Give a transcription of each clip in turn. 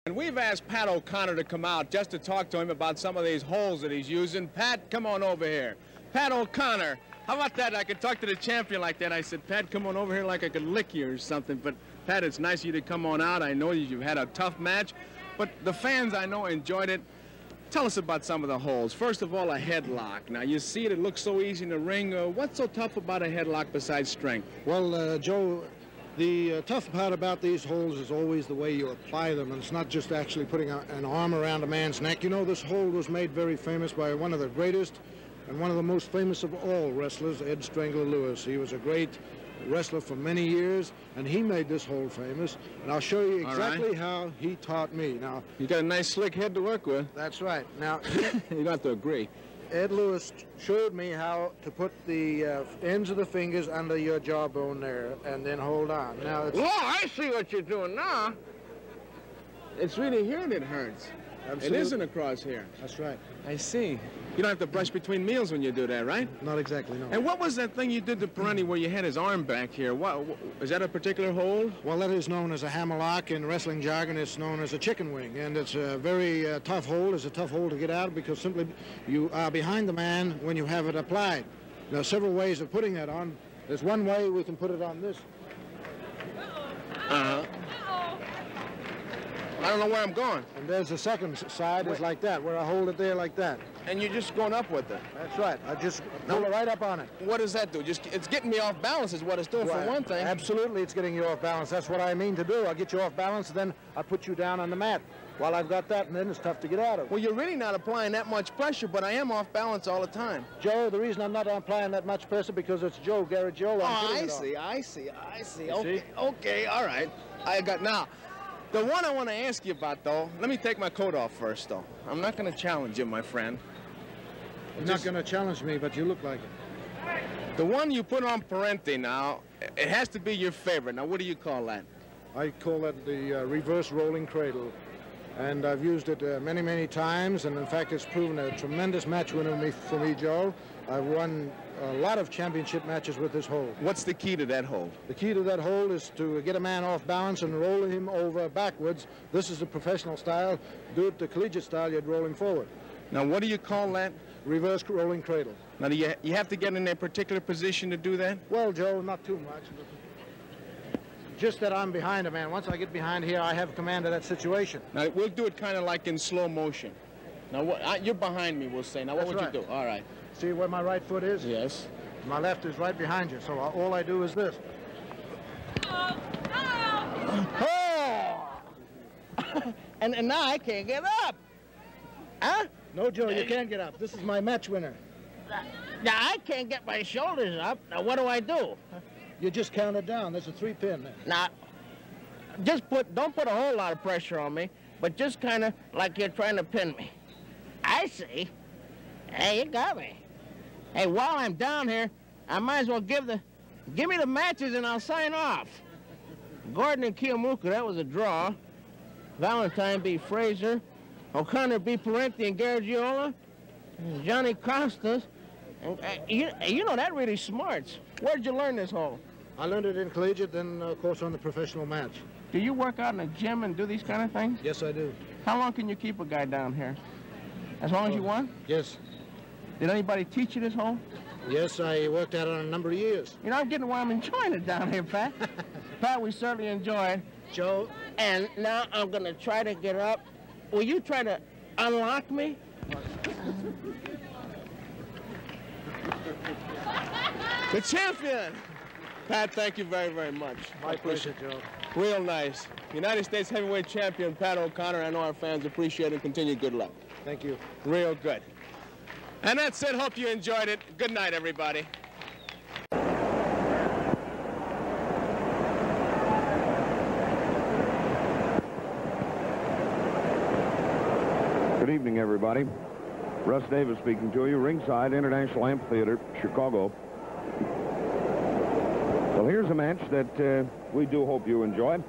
And we've asked Pat O'Connor to come out just to talk to him about some of these holes that he's using. Pat, come on over here. Pat O'Connor, how about that? I could talk to the champion like that. I said, Pat, come on over here like I could lick you or something. But, Pat, it's nice of you to come on out. I know you've had a tough match, but the fans, I know, enjoyed it. Tell us about some of the holes. First of all, a headlock. Now, you see it looks so easy in the ring. What's so tough about a headlock besides strength? Well, Joe, the tough part about these holes is always the way you apply them, and it's not just actually putting an arm around a man's neck. You know, this hole was made very famous by one of the greatest and one of the most famous of all wrestlers, Ed Strangler Lewis. He was a great wrestler for many years, and he made this hole famous, and I'll show you exactly how he taught me. Now, you got a nice slick head to work with. That's right. Now, you got to agree. Ed Lewis showed me how to put the ends of the fingers under your jawbone there and then hold on. Now, it's... Whoa, I see what you're doing now. It's really here that hurts. Absolutely. It isn't across here. That's right. I see. You don't have to brush between meals when you do that, right? Not exactly, no. And what was that thing you did to Parenti where you had his arm back here? What, is that a particular hold? Well, that is known as a hammerlock. In wrestling jargon, it's known as a chicken wing. And it's a very tough hold. It's a tough hold to get out because simply you are behind the man when you have it applied. There are several ways of putting that on. There's one way we can put it on this. I don't know where I'm going. And there's the second side is like that, where I hold it there like that. And you're just going up with it? That's right. I just pull it right up on it. What does that do? It's getting me off balance is what it's doing, for one thing. Absolutely, it's getting you off balance. That's what I mean to do. I'll get you off balance, then I put you down on the mat. While I've got that, and then it's tough to get out of. Well, you're really not applying that much pressure, but I am off balance all the time. Joe, the reason I'm not applying that much pressure because it's Joe, Garaiola. Oh, I see. Okay, all right. Now, the one I want to ask you about, though, let me take my coat off first, though. I'm not going to challenge you, my friend. You're not going to challenge me, but you look like it. The one you put on Parenti now, it has to be your favorite. Now, what do you call that? I call that the reverse rolling cradle. And I've used it many, many times, and in fact, it's proven a tremendous match winner for me, Joe. I've won a lot of championship matches with this hold. What's the key to that hold? The key to that hold is to get a man off balance and roll him over backwards. This is the professional style. Do it the collegiate style, you'd roll him forward. Now, what do you call that? Reverse rolling cradle. Now, do you have to get in a particular position to do that? Well, Joe, not too much. Just that I'm behind a man. Once I get behind here, I have command of that situation. Now, we'll do it kind of like in slow motion. Now, you're behind me, we'll say. Now, what would you do? All right. See where my right foot is? Yes. My left is right behind you, so all I do is this. Oh! and now I can't get up. Huh? No, Joe, you can't get up. This is my match winner. Now, I can't get my shoulders up. Now, what do I do? You just count it down. There's a 3-pin there. Now, don't put a whole lot of pressure on me, but just kind of like you're trying to pin me. I see. Hey, you got me. Hey, while I'm down here, I might as well give me the matches and I'll sign off. Gordon and Kiyomuka, that was a draw. Valentine beat Fraser. O'Connor beat Parenti and Garaiola. Johnny Costas. And, you know, that really smarts. Where'd you learn this hole? I learned it in collegiate, then, of course, on the professional match. Do you work out in a gym and do these kind of things? Yes, I do. How long can you keep a guy down here? As long as you want? Yes. Did anybody teach you this hole? Yes, I worked at it on a number of years. You know, I'm getting why I'm enjoying it down here, Pat. Pat, we certainly enjoy it. Joe? And now I'm going to try to get up. Will you try to unlock me? The champion! Pat, thank you very, very much. My pleasure, Joe. Real nice. United States heavyweight champion Pat O'Connor. I know our fans appreciate it and continue good luck. Thank you. Real good. And that's it. Hope you enjoyed it. Good night, everybody. Good evening, everybody. Russ Davis speaking to you, ringside, International Amphitheater, Chicago. Well, here's a match that we do hope you enjoy.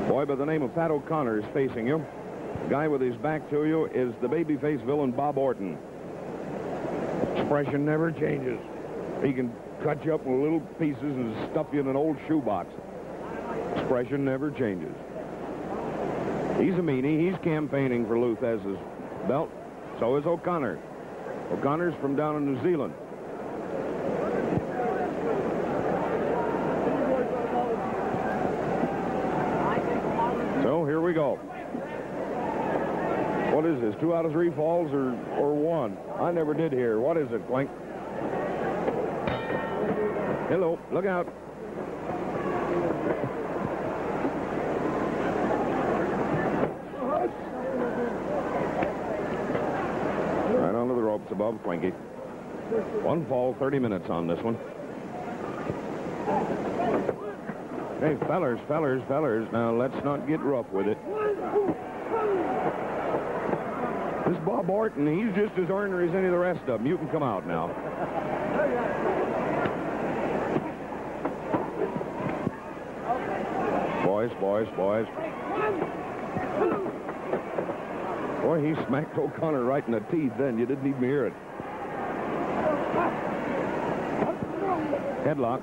Boy by the name of Pat O'Connor is facing you. The guy with his back to you is the babyface villain, Bob Orton. Expression never changes. He can cut you up in little pieces and stuff you in an old shoebox. Expression never changes. He's a meanie. He's campaigning for Luthez' belt. So is O'Connor. O'Connor's from down in New Zealand. So here we go. What is this, 2 out of 3 falls or 1? I never did hear. What is it, Clink? Hello, look out. Right onto the ropes above Clinky. 1 fall, 30 minutes on this one. Hey, fellers. Now, let's not get rough with it. This Bob Orton, he's just as ornery as any of the rest of them. You can come out now. Boys. Boy, he smacked O'Connor right in the teeth then. You didn't even hear it. Headlock.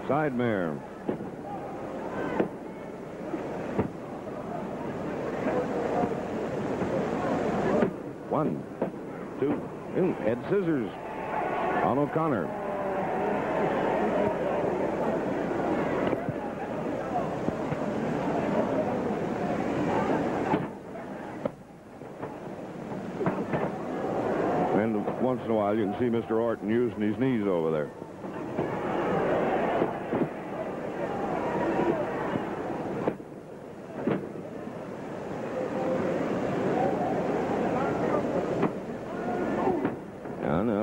Side mare. One, two, head scissors on O'Connor. And once in a while you can see Mr. Orton using his knees over there.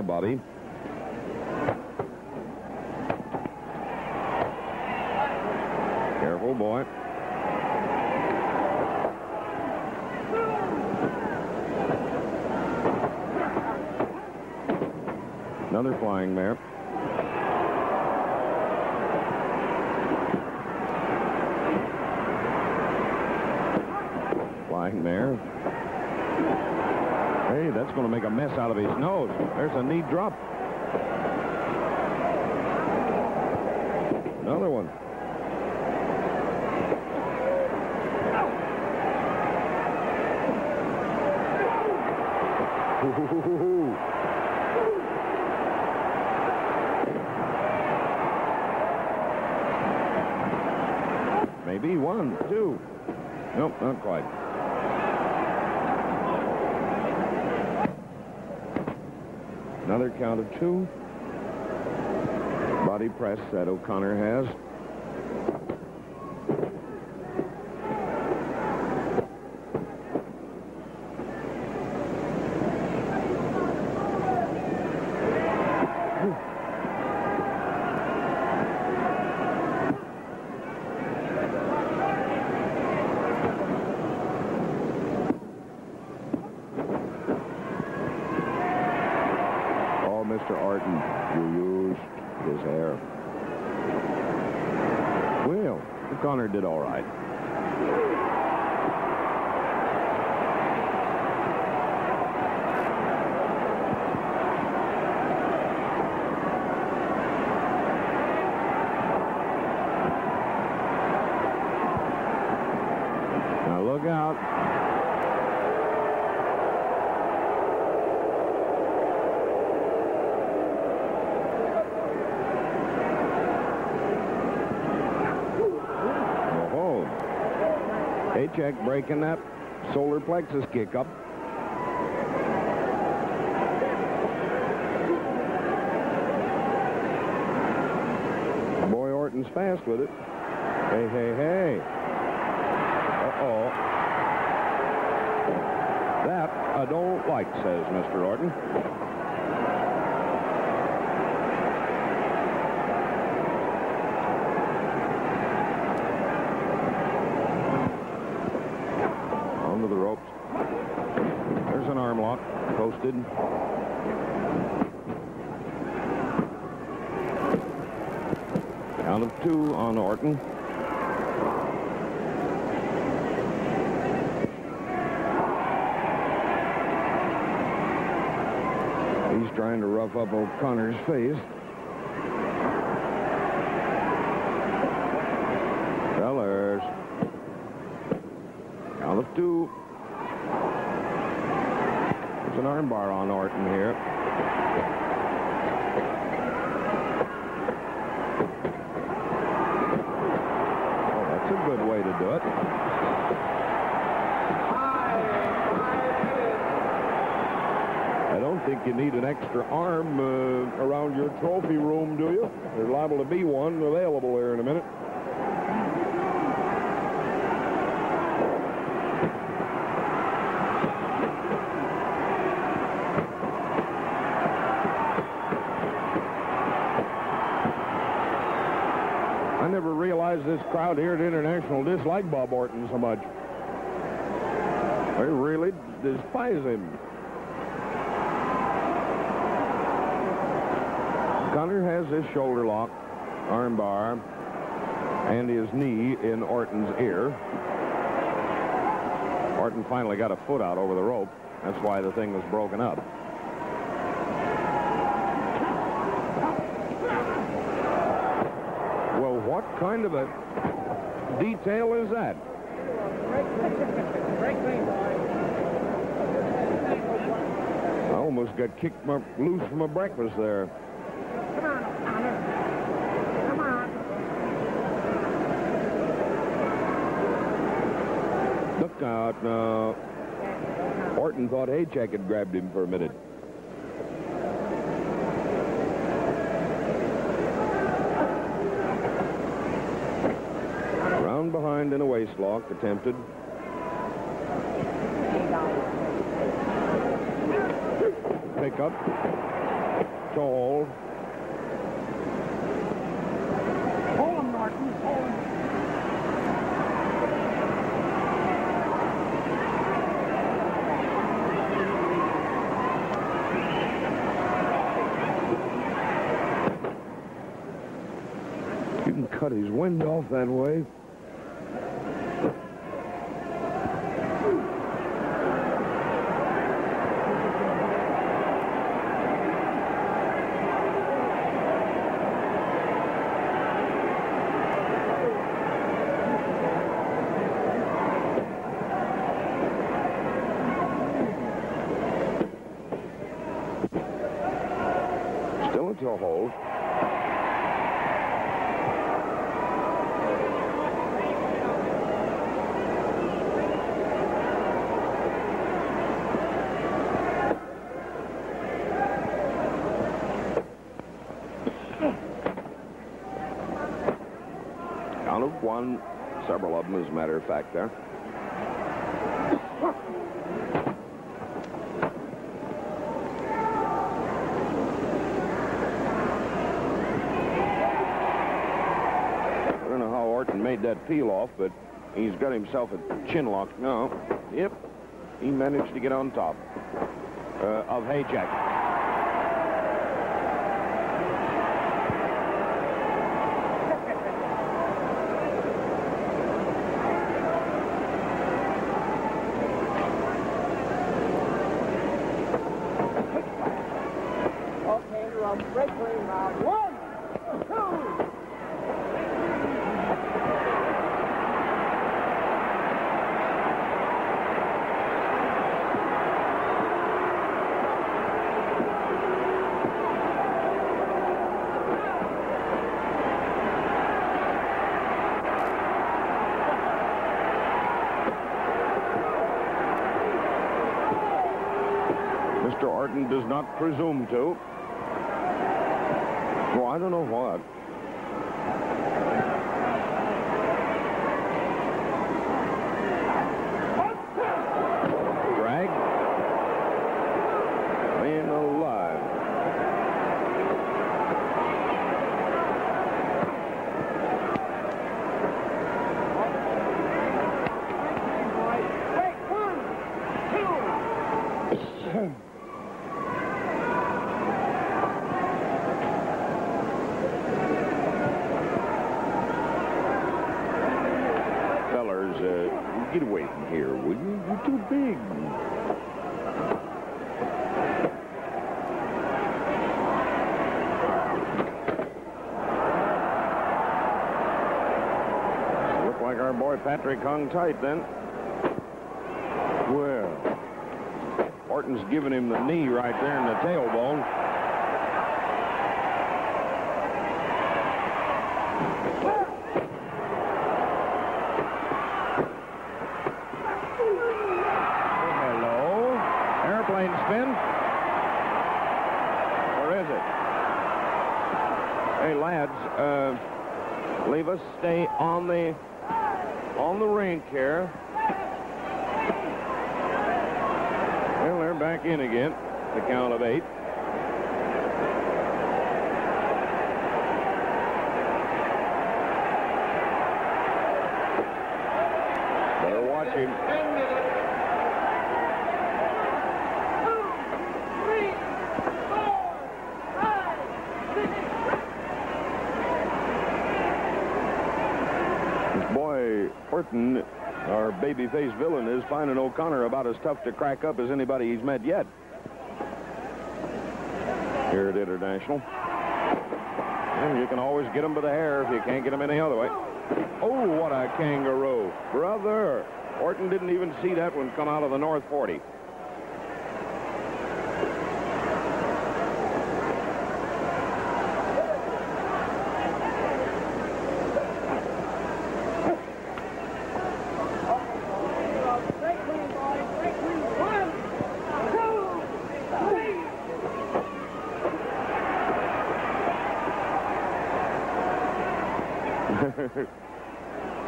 Bobby. Careful, boy. Another flying mare. Flying mare. Hey, that's going to make a mess out of his nose. There's a knee drop. Another one. Maybe 1, 2. Nope, not quite. Another count of 2. Body press that O'Connor has. Mr. Orton, you used his hair. Well, O'Connor did all right. Now look out. Check breaking that solar plexus kick up. Boy, Orton's fast with it. Hey. Uh-oh. That I don't like, says Mr. Orton. The ropes. There's an arm lock posted. Count of 2 on Orton. He's trying to rough up O'Connor's face. armbar on Orton here. Oh, that's a good way to do it. I don't think you need an extra arm around your trophy room, do you? There's liable to be one available here in a minute. I never realized this crowd here at International disliked Bob Orton so much. They really despise him. Connor has his shoulder lock, arm bar, and his knee in Orton's ear. Orton finally got a foot out over the rope. That's why the thing was broken up. Well, what kind of a detail is that? I almost got kicked loose from my breakfast there. Come on, O'Connor. Come on. Look out now. Orton thought Haycheck had grabbed him for a minute. Round behind in a waist lock attempted. Pick up. Toe hold. Hold him, Norton. Hold him. You can cut his wind off that way. Still a hold. Count of one, several of them as a matter of fact there. Made that peel off, but he's got himself a chin lock now. Yep, he managed to get on top of Haycheck. Okay, round, break lane, round 1, 2. Mr. Orton does not presume to. Well, I don't know what. Drag. Man alive. Break 1, 2. Get away from here, will you? You're too big. Look like our boy Patrick hung tight then. Well, Orton's giving him the knee right there in the tailbone. Hello. Airplane spin. Where is it? Hey, lads, leave us stay on the rink here. Well, they're back in again. The count of 8. Better watch him. 2, 3, 4, 5, 6. This boy, Orton, our babyface villain, is finding O'Connor about as tough to crack up as anybody he's met yet. Here at International. And you can always get him by the hair if you can't get him any other way. Oh, what a kangaroo. Brother. Orton didn't even see that one come out of the North 40.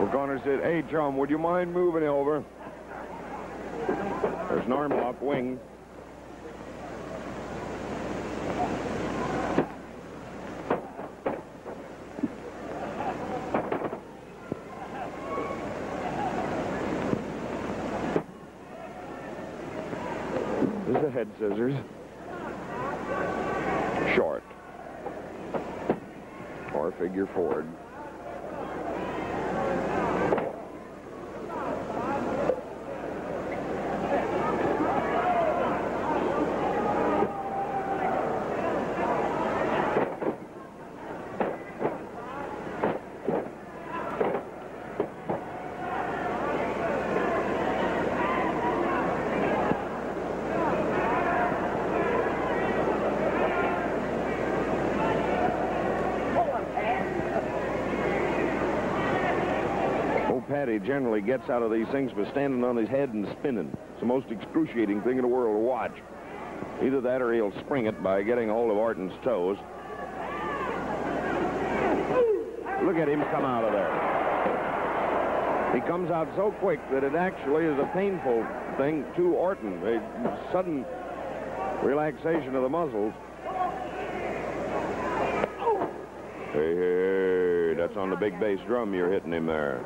O'Connor said, "Hey, chum, would you mind moving over?" There's an arm lock wing. This is a head scissors. Short. Or figure forward. Patty generally gets out of these things by standing on his head and spinning. It's the most excruciating thing in the world to watch. Either that or he'll spring it by getting a hold of Orton's toes. Look at him come out of there. He comes out so quick that it actually is a painful thing to Orton. A sudden relaxation of the muscles. Hey, hey, that's on the big bass drum you're hitting him there.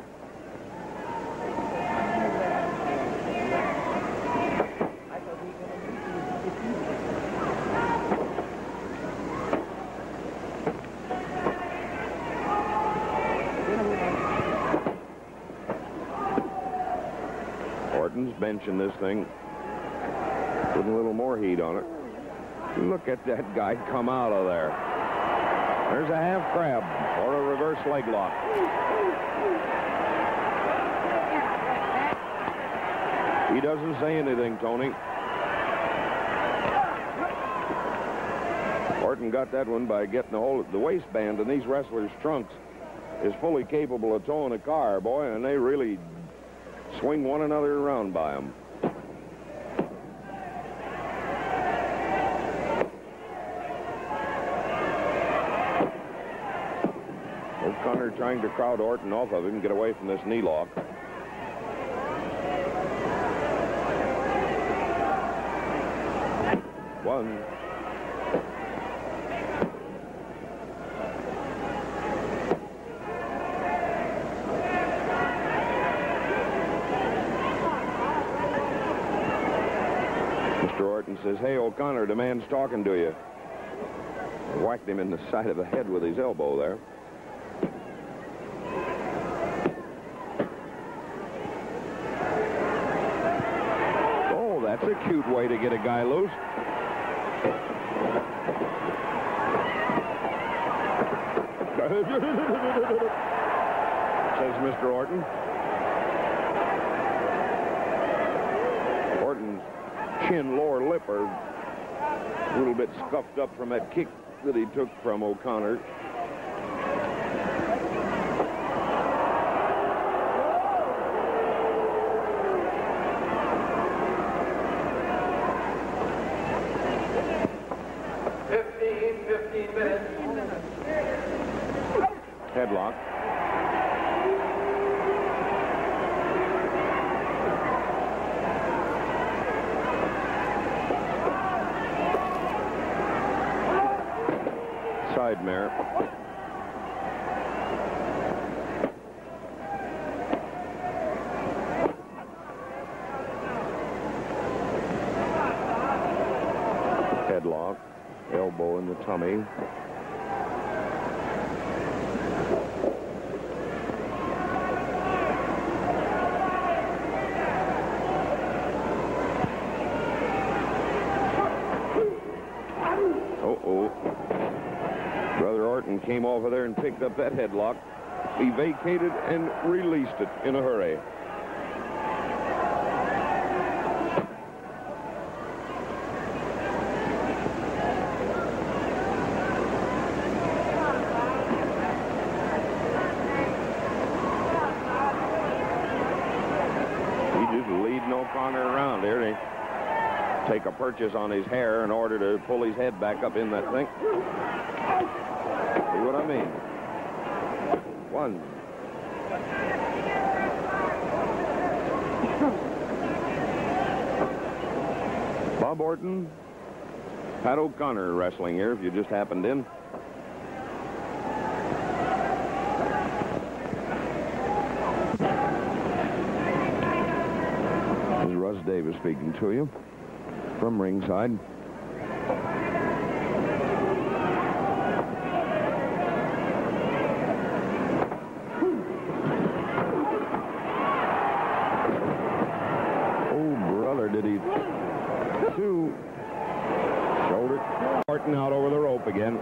Benching this thing, putting a little more heat on it. Look at that guy come out of there. There's a half crab or a reverse leg lock. He doesn't say anything, Tony. Orton got that one by getting a hold of the waistband, and these wrestlers' trunks is fully capable of towing a car, boy, and they really swing one another around by them. O'Connor trying to crowd Orton off of him, get away from this knee lock. One. Says, "Hey, O'Connor, the man's talking to you." Whacked him in the side of the head with his elbow there. Oh, that's a cute way to get a guy loose. Says Mr. Orton. Orton's chin, lower lip are a little bit scuffed up from that kick that he took from O'Connor. Headlock. Side mare. Headlock. Elbow in the tummy. Came over there and picked up that headlock. He vacated and released it in a hurry. He just leading O'Connor around here. They take a purchase on his hair in order to pull his head back up in that thing. See what I mean? One. Bob Orton, Pat O'Connor wrestling here, if you just happened in. This is Russ Davis speaking to you from ringside. Shoulder. Orton out over the rope again.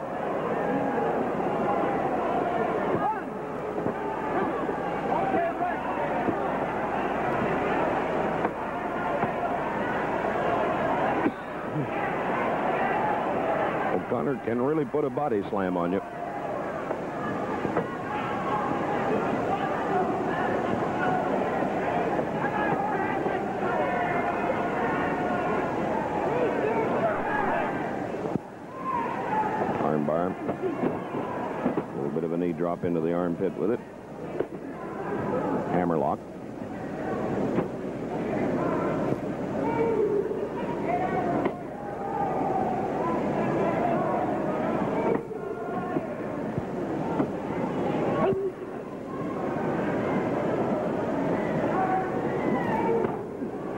O'Connor can really put a body slam on you. A little bit of a knee drop into the armpit with it. Hammerlock.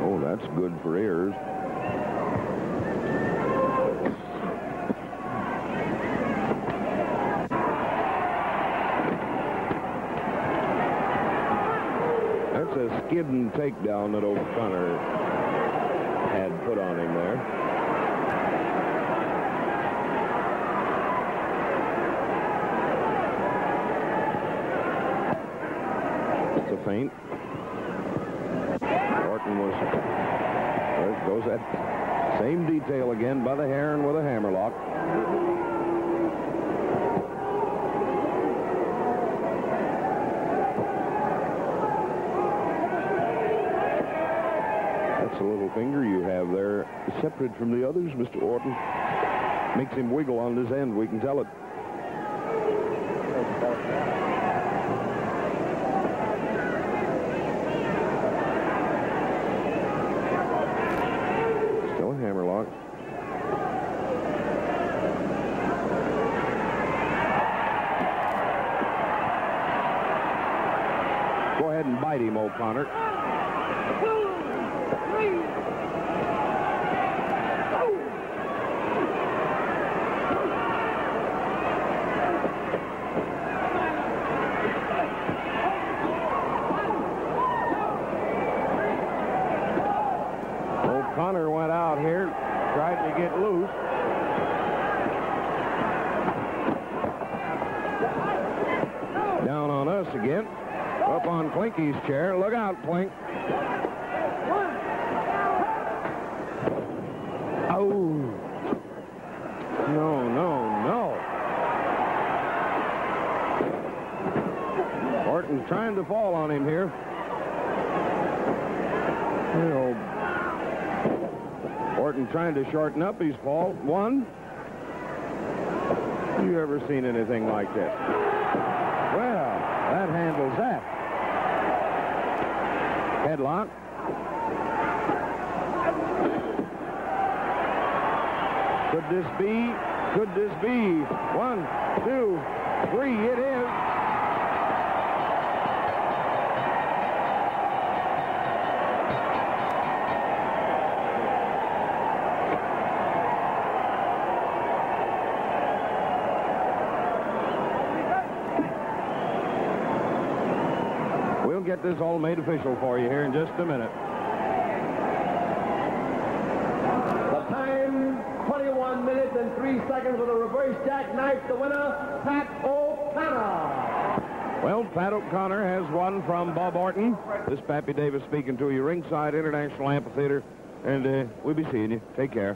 Oh, that's good for ears. A skid and takedown that O'Connor had put on him there. It's a feint. Orton was, there goes that same detail again by the hair and with a hammerlock. A little finger you have there, separate from the others, Mr. Orton. Makes him wiggle on his end, we can tell it. Still a hammerlock. Go ahead and bite him, O'Connor. O'Connor went out here, tried to get loose. Down on us again. Up on Plinky's chair. Look out, Plink. Oh. No, no, no. Orton's trying to fall on him here. Orton trying to shorten up his fall. One. You ever seen anything like this? Well, that handles that. Headlock. Could this be? Could this be? 1, 2, 3. It is. We'll get this all made official for you here in just a minute. The time, 21 minutes and 3 seconds with a reverse jackknife. The winner, Pat O'Connor. Well, Pat O'Connor has won from Bob Orton. This is Pappy Davis speaking to you, ringside International Amphitheater, and we'll be seeing you. Take care.